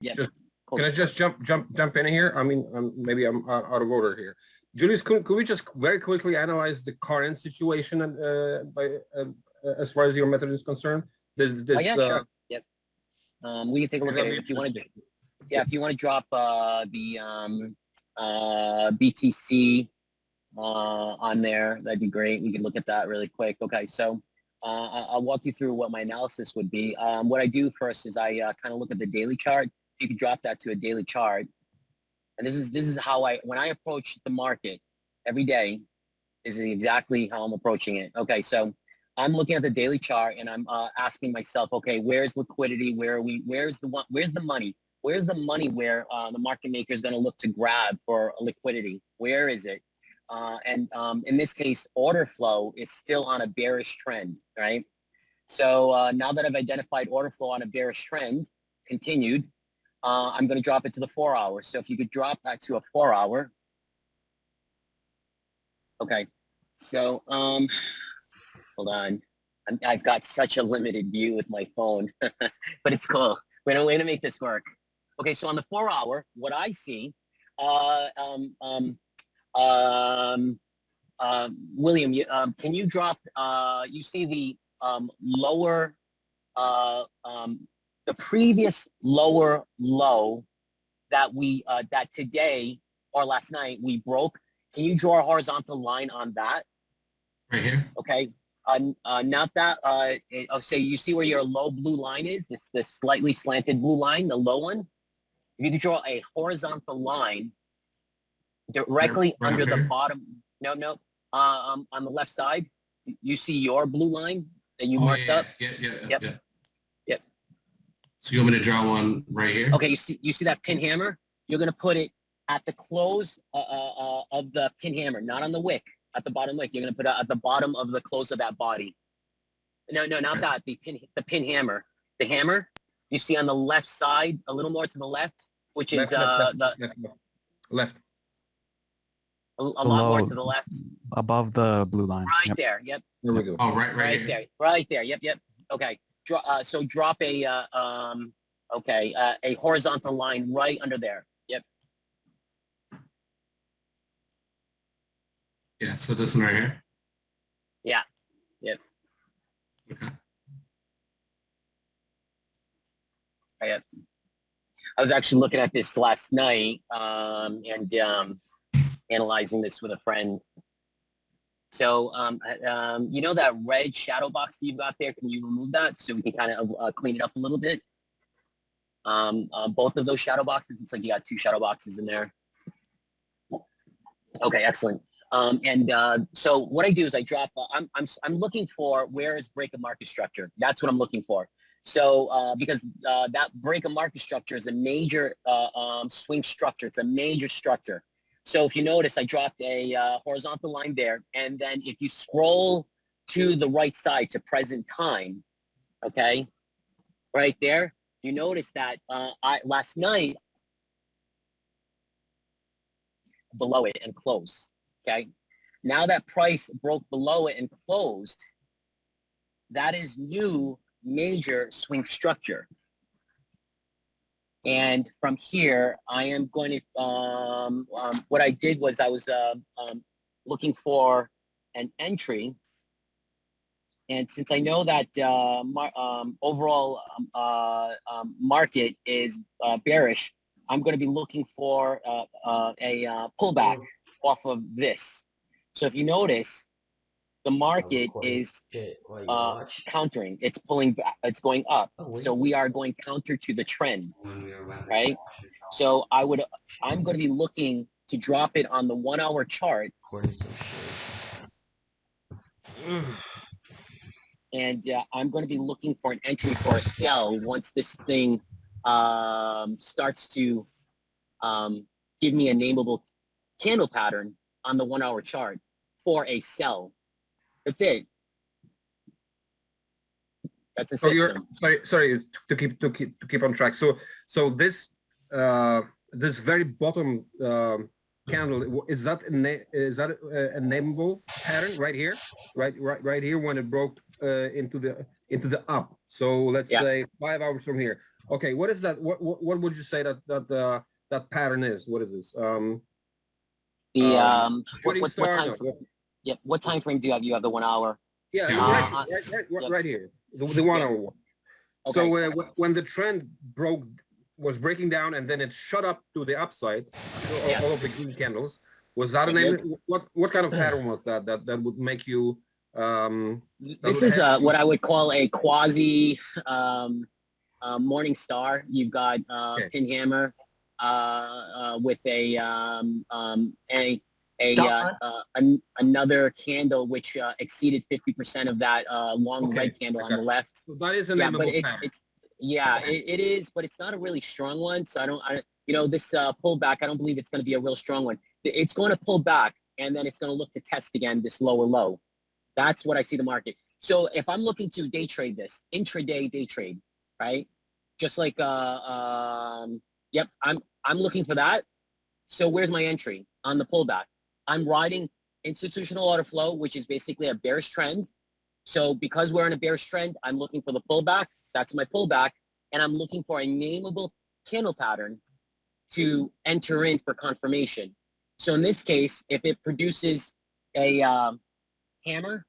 Yep. Just, Cool. can I just jump in here? I mean, maybe I'm out of order here. Julius, could we just very quickly analyze the current situation as far as your method is concerned? Yeah, sure. Yep. We can take a look at it if you want to. Yeah, if you want to drop the BTC on there, that'd be great. We can look at that really quick. Okay, so I'll walk you through what my analysis would be. What I do first is I kind of look at the daily chart. You can drop that to a daily chart, and this is how when I approach the market every day. This is exactly how I'm approaching it. Okay, so I'm looking at the daily chart and I'm asking myself, okay, where's liquidity? Where are we? Where's the money? Where's the money where the market maker is going to look to grab for liquidity? Where is it? And in this case, order flow is still on a bearish trend, right? So now that I've identified order flow on a bearish trend, continued, I'm going to drop it to the 4 hour. So if you could drop that to a 4 hour. Okay. So hold on. I've got such a limited view with my phone, but it's cool. We're going to make this work. Okay, so on the 4 hour, what I see, William, can you drop, you see the lower, the previous lower low that that today or last night we broke. Can you draw a horizontal line on that? Right here. Okay. Not that, I'll say you see where your low blue line is, this slightly slanted blue line, the low one. If you could draw a horizontal line directly right under the here. bottom, no, on the left side, you see your blue line that you marked up? Yep. So you want me to draw one right here? Okay, you see that pin hammer? You're going to put it at the close of the pin hammer, not on the wick, at the bottom wick. You're going to put it at the bottom of the close of that body. No, not that, the pin hammer. The hammer, you see on the left side, a little more to the left, which is left. A lot more to the left. Above the blue line. Right there, yep. There we go. Oh, right there. Right there, yep. Okay, so drop a horizontal line right under there. Yep. Yeah, so this one right here? Yeah, yep. Okay. Yep. I was actually looking at this last night and analyzing this with a friend. So, you know that red shadow box that you've got there? Can you remove that so we can kind of clean it up a little bit? Both of those shadow boxes, it's like you got two shadow boxes in there. Okay, excellent. So what I do is I drop, I'm looking for where is break of market structure. That's what I'm looking for. So because that break of market structure is a major swing structure. It's a major structure. So if you notice, I dropped a horizontal line there. And then if you scroll to the right side to present time, okay, right there, you notice that last night, below it and closed, okay? Now that price broke below it and closed, that is new major swing structure. And from here, I am going to, what I did was I was looking for an entry. And since I know that overall market is bearish, I'm going to be looking for a pullback off of this. So if you notice, the market is countering. It's pulling back. It's going up. So we are going counter to the trend, right? So I'm going to be looking to drop it on the 1 hour chart. And I'm going to be looking for an entry for a sell once this thing starts to give me a nameable candle pattern on the 1 hour chart for a sell. That's it. That's a system. Sorry to keep on track. So this this very bottom candle, is that a nameable pattern right here, right here when it broke into the up? So let's say 5 hours from here. Okay, what is that? What would you say that pattern is? What is this? The Shooting what star? time? No. Yep. What time frame do you have? You have the 1 hour. Yeah, Yeah, right, wow. Yep. right here, the 1 hour one. Okay. So when the trend was breaking down and then it shot up to the upside, Yeah. all of the green candles, was that a Yep. name? What kind of pattern was that would make you that This would is have what I would call a quasi morning star. You've got okay. pin hammer with another candle which exceeded 50% of that long Okay, red candle I on got the you. left. So that is a Yeah, but nameable pattern. it is, but it's not a really strong one. So this pullback, I don't believe it's going to be a real strong one. It's going to pull back and then it's going to look to test again this lower low. That's what I see the market. So if I'm looking to day trade this, intraday day trade, right? Just like, yep, I'm looking for that. So where's my entry on the pullback? I'm riding institutional order flow, which is basically a bearish trend. So because we're in a bearish trend, I'm looking for the pullback. That's my pullback. And I'm looking for a nameable candle pattern to enter in for confirmation. So in this case, if it produces a hammer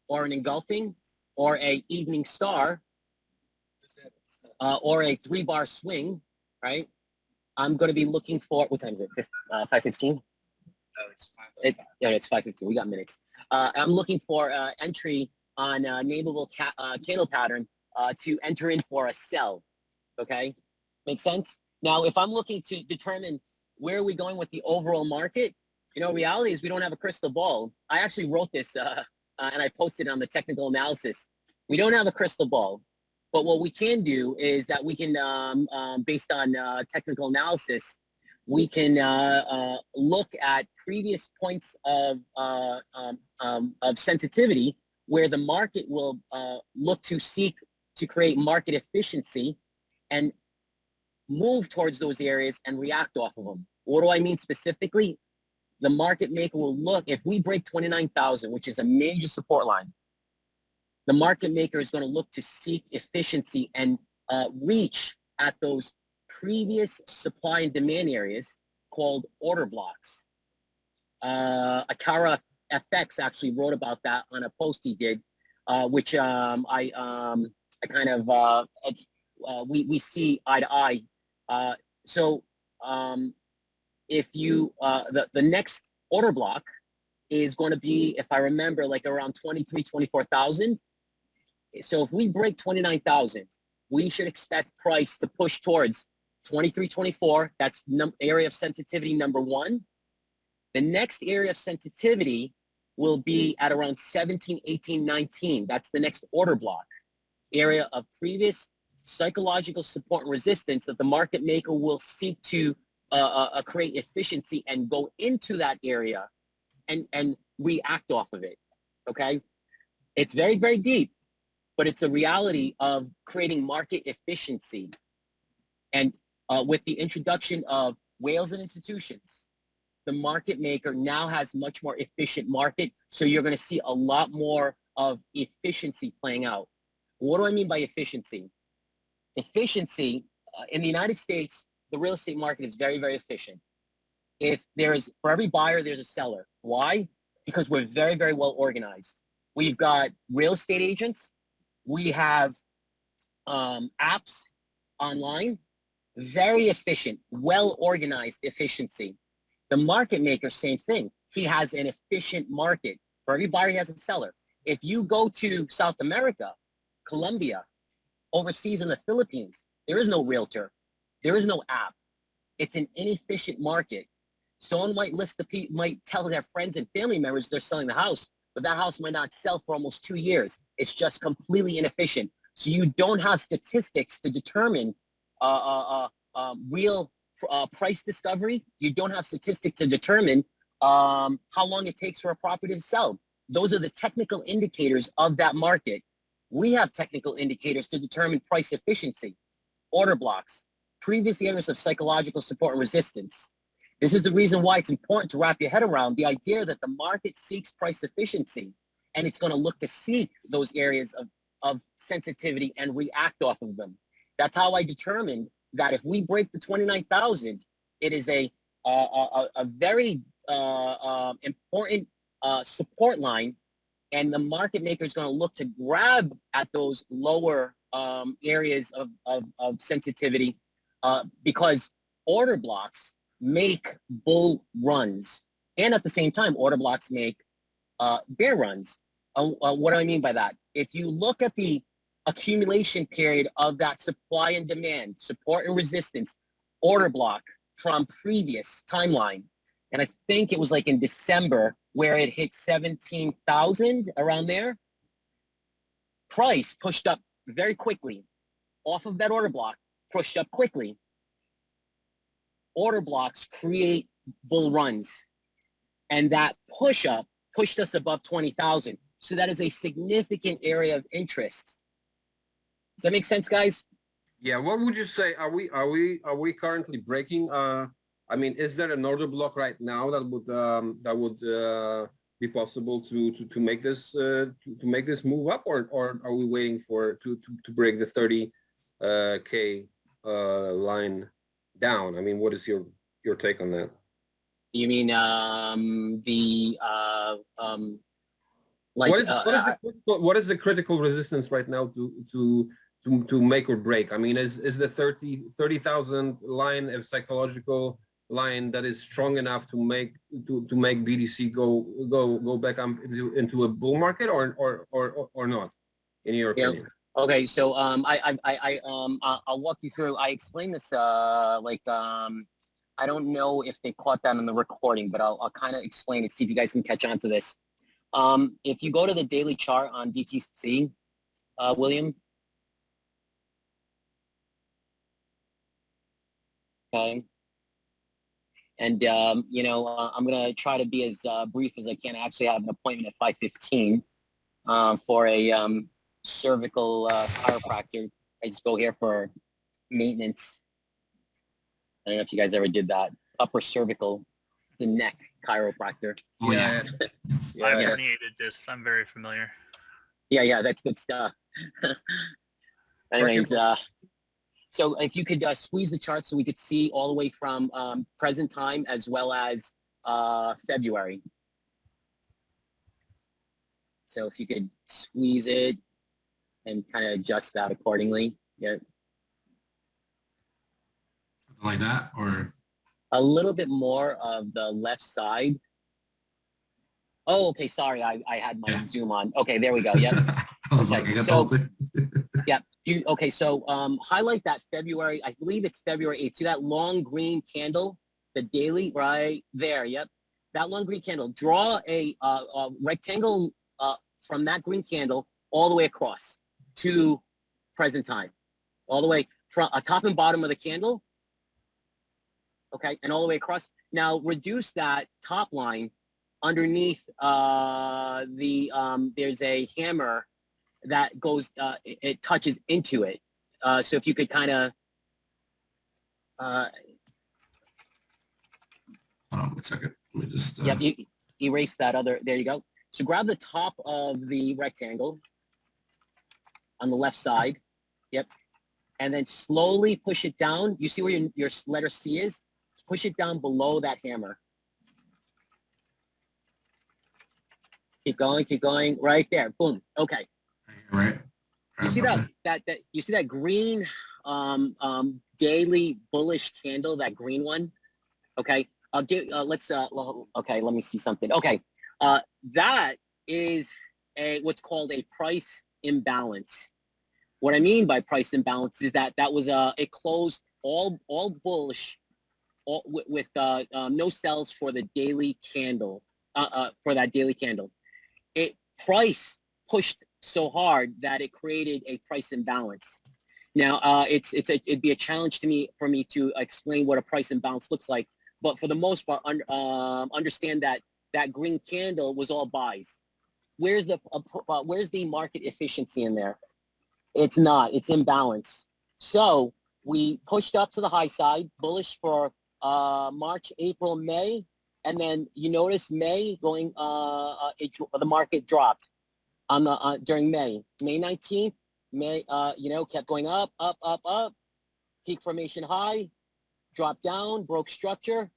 or an engulfing or a evening star or a 3-bar swing, right? I'm going to be looking for, what time is it? 5:15? Yeah, it's 5:15. We got minutes. I'm looking for entry on a nameable candle pattern to enter in for a sell. Okay, make sense? Now, if I'm looking to determine where are we going with the overall market, reality is we don't have a crystal ball. I actually wrote this and I posted it on the technical analysis. We don't have a crystal ball, but what we can do is that we can, based on technical analysis, we can look at previous points of sensitivity where the market will look to seek to create market efficiency and move towards those areas and react off of them. What do I mean specifically? The market maker will look, if we break 29,000, which is a major support line, the market maker is going to look to seek efficiency and reach at those previous supply and demand areas called order blocks. Akara FX actually wrote about that on a post he did, which I kind of we see eye to eye. So if you the next order block is going to be, if I remember, like around 24,000. So if we break 29,000, we should expect price to push towards 23.24. That's area of sensitivity number 1. The next area of sensitivity will be at around 17, 18, 19. That's the next order block. Area of previous psychological support and resistance that the market maker will seek to create efficiency and go into that area and react off of it, okay? It's very, very deep, but it's a reality of creating market efficiency. And with the introduction of whales and institutions, the market maker now has much more efficient market. So you're going to see a lot more of efficiency playing out. What do I mean by efficiency? Efficiency in the United States, the real estate market is very, very efficient. For every buyer, there's a seller. Why? Because we're very, very well organized. We've got real estate agents. We have apps online, very efficient, well-organized efficiency. The market maker, same thing. He has an efficient market. For every buyer, he has a seller. If you go to South America, Colombia, overseas in the Philippines, there is no realtor. There is no app. It's an inefficient market. Someone might tell their friends and family members they're selling the house, but that house might not sell for almost 2 years. It's just completely inefficient. So you don't have statistics to determine real price discovery. You don't have statistics to determine how long it takes for a property to sell. Those are the technical indicators of that market. We have technical indicators to determine price efficiency, order blocks, previous areas of psychological support and resistance. This is the reason why it's important to wrap your head around the idea that the market seeks price efficiency, and it's going to look to seek those areas of sensitivity and react off of them. That's how I determined that if we break the 29,000, it is a very important support line, and the market maker is going to look to grab at those lower areas of sensitivity because order blocks make bull runs, and at the same time, order blocks make bear runs. What do I mean by that? If you look at the accumulation period of that supply and demand, support and resistance, order block from previous timeline, and I think it was like in December where it hit 17,000 around there, price pushed up very quickly off of that order block, pushed up quickly. Order blocks create bull runs, and that push up pushed us above 20,000. So that is a significant area of interest. Does that make sense, guys? Yeah. What would you say? Are we currently breaking? I mean, is there an order block right now that would be possible to make this move up, or are we waiting for to break the 30K line down? I mean, what is your take on that? You mean What is the critical resistance right now to make or break? I mean, is the 30,000 line a psychological line that is strong enough to make BTC go back into a bull market, or not, in your opinion? Okay, so I'll walk you through. I explained this I don't know if they caught that in the recording, but I'll kind of explain it, see if you guys can catch on to this. If you go to the daily chart on BTC, William. Okay. And, I'm going to try to be as brief as I can. I actually have an appointment at 5:15 for a cervical chiropractor. I just go here for maintenance. I don't know if you guys ever did that. Upper cervical, the neck chiropractor. Oh, yeah. I've herniated discs. I'm very familiar. Yeah, that's good stuff. Anyways, so if you could squeeze the chart so we could see all the way from present time as well as February. So if you could squeeze it and kind of adjust that accordingly. Yeah. Like that, or a little bit more of the left side. Oh, okay. Sorry, I had my Zoom on. Okay, there we go. Yep. I was like, I got the whole thing. Yeah. Okay. So highlight that February. I believe it's February 8th. See that long green candle, the daily right there. Yep. That long green candle. Draw a rectangle from that green candle all the way across to present time, all the way from top and bottom of the candle. Okay, and all the way across. Now reduce that top line underneath there's a hammer that goes, it touches into it. So if you could kind of, hold on 1 second. Let me just. Yep, erase that other, there you go. So grab the top of the rectangle on the left side. Yep. And then slowly push it down. You see where your letter C is? Push it down below that hammer. Keep going, right there. Boom. Okay. Right. You see that you see that green daily bullish candle, that green one? Okay. Okay, let me see something. Okay. That is what's called a price imbalance. What I mean by price imbalance is that was it closed all bullish, with no sells for the daily candle, for that daily candle. Price pushed so hard that it created a price imbalance. Now, it'd be a challenge for me to explain what a price imbalance looks like, but for the most part, understand that green candle was all buys. Where's the market efficiency in there? It's not. It's imbalance. So we pushed up to the high side, bullish for March, April, May, and then you notice May going. The market dropped on the during May 19th. kept going up, up, up, up, peak formation high, dropped down, broke structure.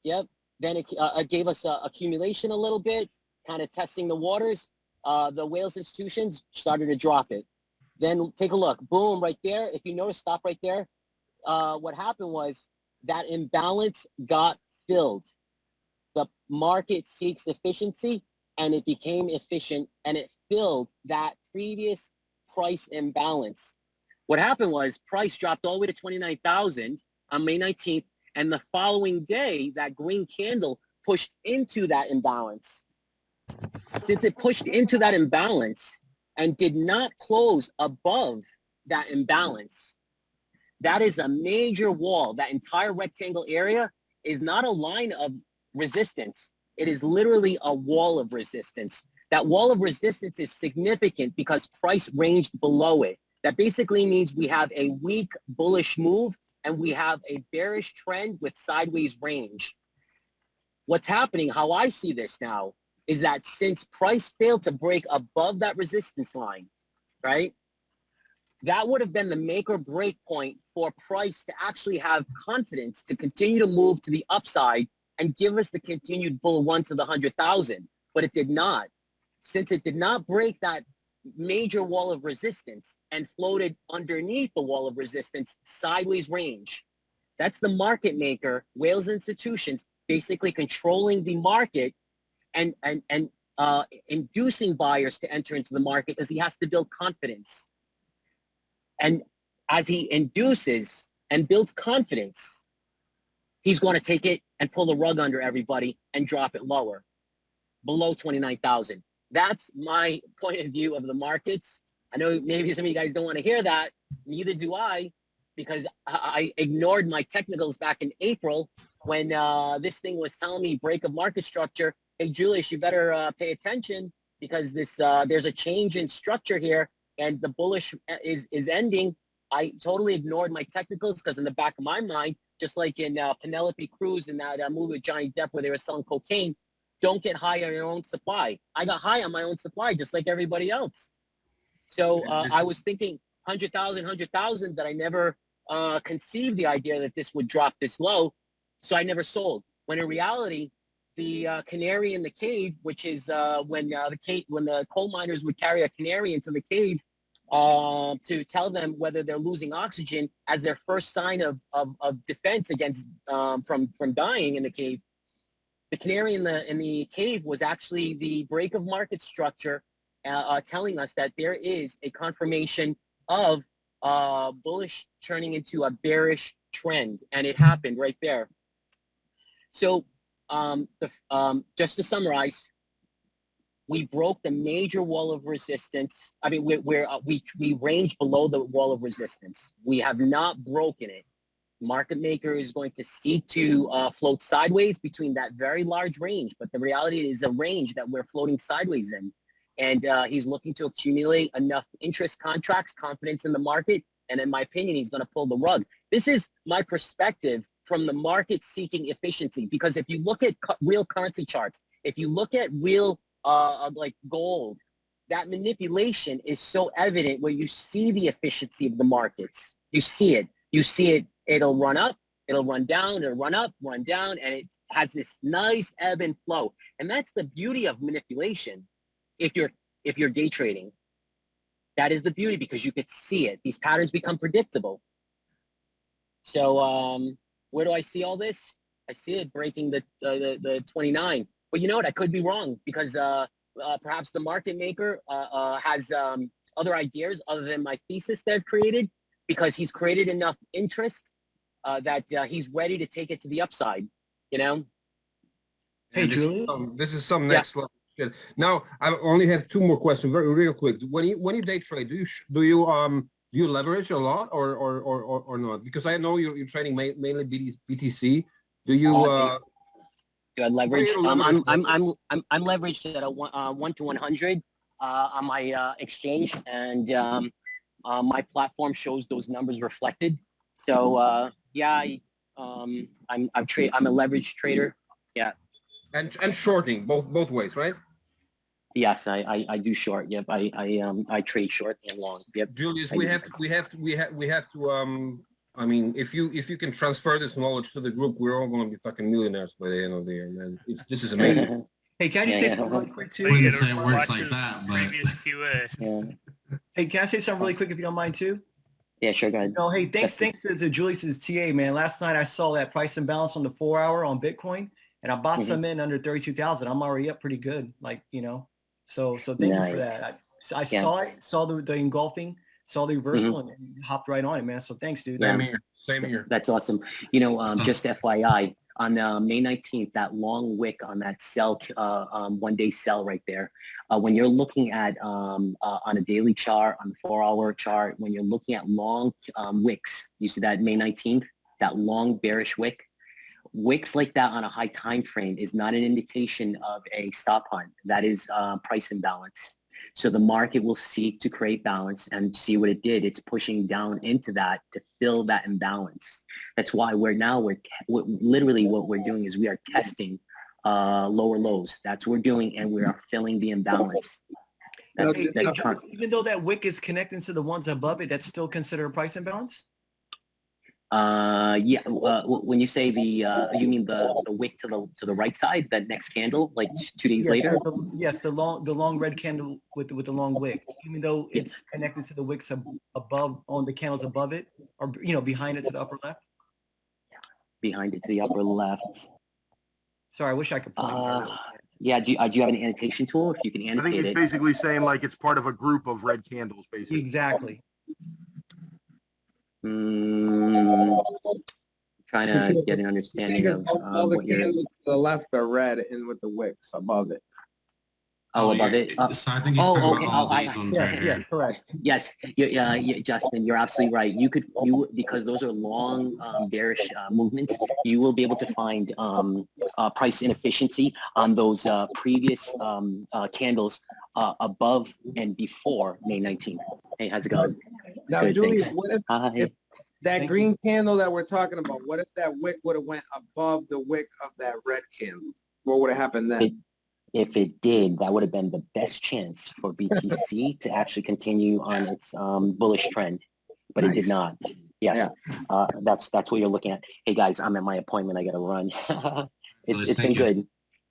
Yep. Then it gave us accumulation a little bit, kind of testing the waters. The Wales institutions started to drop it. Then take a look, boom, right there. If you notice, stop right there. What happened was that imbalance got filled. The market seeks efficiency, and it became efficient, and it filled that previous price imbalance. What happened was price dropped all the way to 29,000 on May 19th, and the following day, that green candle pushed into that imbalance. Since it pushed into that imbalance and did not close above that imbalance, that is a major wall. That entire rectangle area is not a line of resistance. It is literally a wall of resistance. That wall of resistance is significant because price ranged below it. That basically means we have a weak bullish move and we have a bearish trend with sideways range. What's happening, how I see this now, is that since price failed to break above that resistance line, right? That would have been the make or break point for price to actually have confidence to continue to move to the upside and give us the continued bull run to the 100,000. But it did not. Since it did not break that major wall of resistance and floated underneath the wall of resistance, sideways range. That's the market maker, Wales institutions, basically controlling the market and inducing buyers to enter into the market because he has to build confidence. And as he induces and builds confidence, he's going to take it and pull the rug under everybody and drop it lower, below 29,000. That's my point of view of the markets. I know maybe some of you guys don't want to hear that. Neither do I, because I ignored my technicals back in April when this thing was telling me break of market structure. Hey, Julius, you better pay attention because there's a change in structure here and the bullish is ending. I totally ignored my technicals because in the back of my mind, just like in Penelope Cruz in that movie with Johnny Depp where they were selling cocaine, don't get high on your own supply. I got high on my own supply just like everybody else. So I was thinking 100,000 that I never conceived the idea that this would drop this low. So I never sold. When in reality, the canary in the cave, which is when the coal miners would carry a canary into the cave to tell them whether they're losing oxygen as their first sign of defense against from dying in the cave. The canary in the cave was actually the break of market structure, telling us that there is a confirmation of bullish turning into a bearish trend, and it happened right there. So just to summarize, we broke the major wall of resistance. I mean, we range below the wall of resistance. We have not broken it. Market maker is going to seek to float sideways between that very large range, but the reality is a range that we're floating sideways in. And he's looking to accumulate enough interest contracts, confidence in the market, and in my opinion, he's going to pull the rug. This is my perspective from the market seeking efficiency, because if you look at real currency charts, if you look at real like gold, that manipulation is so evident where you see the efficiency of the markets. You see it. You see it. It'll run up, it'll run down, it'll run up, run down, and it has this nice ebb and flow. And that's the beauty of manipulation. If you're day trading, that is the beauty, because you could see it. These patterns become predictable. So where do I see all this? I see it breaking the 29. But you know what? I could be wrong, because perhaps the market maker has other ideas other than my thesis that I've created, because he's created enough interest that he's ready to take it to the upside, you know? Hey, Julius. This is some next level shit. Now, I only have two more questions, very real quick. When you day trade, do you leverage a lot or not? Because I know you're trading mainly BTC. Do you? Do I leverage? I'm leveraged at a 1 to 100 on my exchange, and my platform shows those numbers reflected. So yeah, I'm a leveraged trader. Yeah. And shorting both ways, right? Yes, I do short. Yep, I trade short and long. Yep. Julius, I do. we have to I mean, if you can transfer this knowledge to the group, we're all going to be fucking millionaires by the end of the year, man. This is amazing. Hey, can I just Yeah, say yeah. something really quick But too? Wouldn't you say it gotta works watch like his that, but previous QA. Yeah, Hey, can I say something really quick if you don't mind too? yeah, sure, go ahead. No, hey, thanks Definitely. to Julius's TA, man. Last night I saw that price imbalance on the 4 hour on Bitcoin, and I bought Mhm. some in under 32,000. I'm already up pretty good, like So thank you for Nice. that. I Yeah. saw it, saw the engulfing, saw the reversal, Mhm. and hopped right on it, man. So thanks, dude. Yeah. Same here. Same here. That's awesome. stuff. Just FYI, on May 19th, that long wick on that sell, 1-day sell right there, when you're looking at on a daily chart, on the 4-hour chart, when you're looking at long wicks, you see that May 19th, that long bearish wick, wicks like that on a high time frame is not an indication of a stop hunt. That is price imbalance. So the market will seek to create balance and see what it did. It's pushing down into that to fill that imbalance. That's why we're literally what we're doing is we are testing lower lows. That's what we're doing, and we are filling the imbalance. That's, Hey, that's Julius, even though that wick is connecting to the ones above it, that's still considered a price imbalance? Yeah. When you say you mean the wick to the right side, that next candle, like 2 days later? Yes, the long red candle with the long wick, even though Yeah. it's connected to the wicks above on the candles above it, or behind it to the upper left. Behind it to the upper left. Sorry, I wish I could point. Yeah. Do you have an annotation tool? If you can I think annotate he's it. basically saying like it's part of a group of red candles, basically. Exactly. Trying to get an understanding of all the what you're. candles to the left are red and with the wicks above it. Oh, above it. So I think he's talking okay. about all these ones right Yes, here. correct. Yes, yeah, Justin, you're absolutely right. Because those are long bearish movements. You will be able to find price inefficiency on those previous candles above and before May 19th. Hey, how's it going? Now, Good, Julius, thanks. what if Hi. that green candle that we're talking about, what if that wick would have went above the wick of that red candle? What would have happened then? If it did, that would have been the best chance for BTC to actually continue on its bullish trend, but it did not. Yes, that's what you're looking at. Hey guys, I'm at my appointment. I got to run. It's been Thank you. good.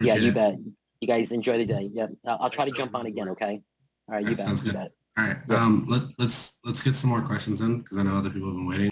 Yeah, Appreciate you it. bet. You guys enjoy the day. Yeah, I'll try to jump on again. Okay. All right, you bet. Sounds You good. bet. All right. Yeah. Let's get some more questions in because I know other people have been waiting.